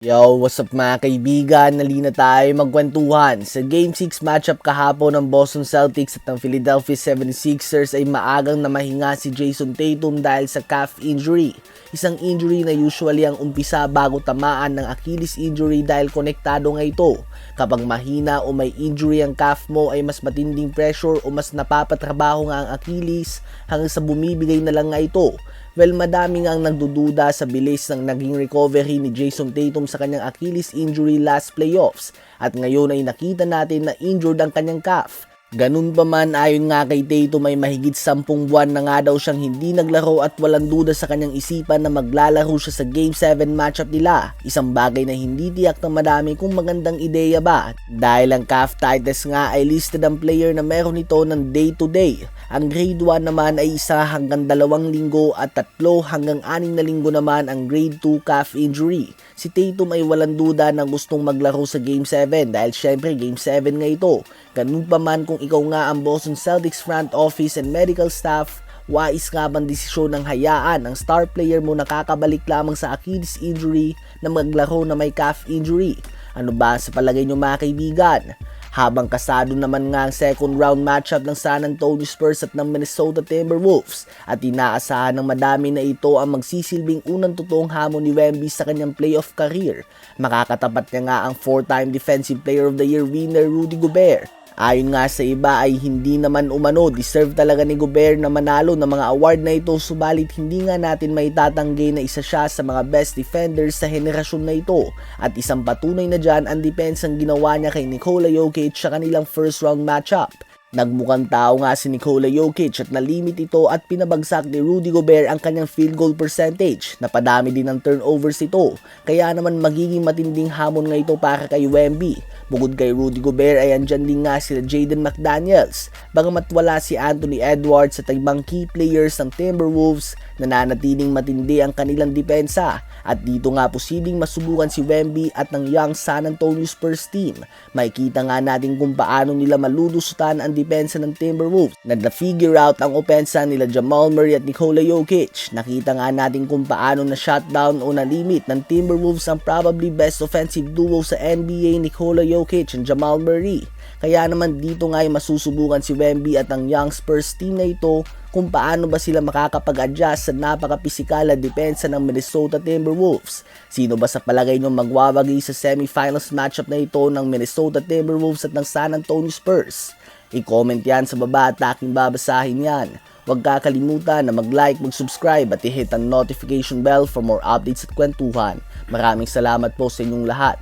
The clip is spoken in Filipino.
Yo, what's up mga kaibigan? Nalina tayo magkwentuhan. Sa Game 6 matchup kahapon ng Boston Celtics at ng Philadelphia 76ers ay maagang namahinga si Jayson Tatum dahil sa calf injury. Isang injury na usually ang umpisa bago tamaan ng Achilles injury dahil konektado nga ito. Kapag mahina o may injury ang calf mo ay mas matinding pressure o mas napapatrabaho nga ang Achilles hanggang sa bumibigay na lang nga ito. Well, madami nga ang nagdududa sa bilis ng naging recovery ni Jayson Tatum sa kanyang Achilles injury last playoffs at ngayon ay nakita natin na injured ang kanyang calf. Ganun pa man, ayon nga kay Tatum ay mahigit 10 buwan na nga daw siyang hindi naglaro at walang duda sa kanyang isipan na maglalaro siya sa Game 7 matchup nila. Isang bagay na hindi tiyak ng madami kung magandang ideya ba. Dahil ang calf tightness nga ay listed ang player na meron ito ng day to day. Ang grade 1 naman ay 1 hanggang 2 linggo at 3 hanggang 6 na linggo naman ang grade 2 calf injury. Si Tatum ay walang duda na gustong maglaro sa Game 7 dahil syempre Game 7 nga ito. Ganun pa man kung ikaw nga ang Boston Celtics front office and medical staff, wais nga bang desisyon ng hayaan ang star player mo nakakabalik lamang sa Achilles injury na maglaro na may calf injury? Ano ba sa palagay nyo mga kaibigan? Habang kasado naman nga ang second round matchup ng San Antonio Spurs at ng Minnesota Timberwolves at inaasahan ng madami na ito ang magsisilbing unang totoong hamon ni Wemby sa kanyang playoff career. Makakatapat niya nga ang 4-time Defensive Player of the Year winner Rudy Gobert. Ayon nga sa iba ay hindi naman umano, deserve talaga ni Gobert na manalo ng mga award na ito, subalit hindi nga natin maitatanggi na isa siya sa mga best defenders sa henerasyon na ito at isang patunay na dyan ang depensang ginawa niya kay Nikola Jokic sa kanilang first round matchup. Nagmukhang tao nga si Nikola Jokic at nalimit ito at pinabagsak ni Rudy Gobert ang kanyang field goal percentage. Napadami din ang turnovers ito, kaya naman magiging matinding hamon nga ito para kay Wemby. Bukod kay Rudy Gobert ay andyan din nga sila Jaden McDaniels. Bagamat wala si Anthony Edwards at ibang key players ng Timberwolves, nananatiling matindi ang kanilang depensa. At dito nga posibleng masubukan si Wemby at ng young San Antonio Spurs team. Makikita nga natin kung paano nila malulusutan ang depensa ng Timberwolves. Nag-figure out ang opensa nila Jamal Murray at Nikola Jokic. Nakita nga natin kung paano na shutdown o na-limit ng Timberwolves ang probably best offensive duo sa NBA, Nikola Jokic and Jamal Murray. Kaya naman dito nga ay masusubukan si Wemby at ang young Spurs team na ito kung paano ba sila makakapag-adjust sa napaka-pisikal na depensa ng Minnesota Timberwolves. Sino ba sa palagay nyo magwawagi sa semifinals matchup na ito ng Minnesota Timberwolves at ng San Antonio Spurs? I-comment yan sa baba at aking babasahin yan. Huwag kakalimutan na mag-like, mag-subscribe at i-hit ang notification bell for more updates at kwentuhan. Maraming salamat po sa inyong lahat.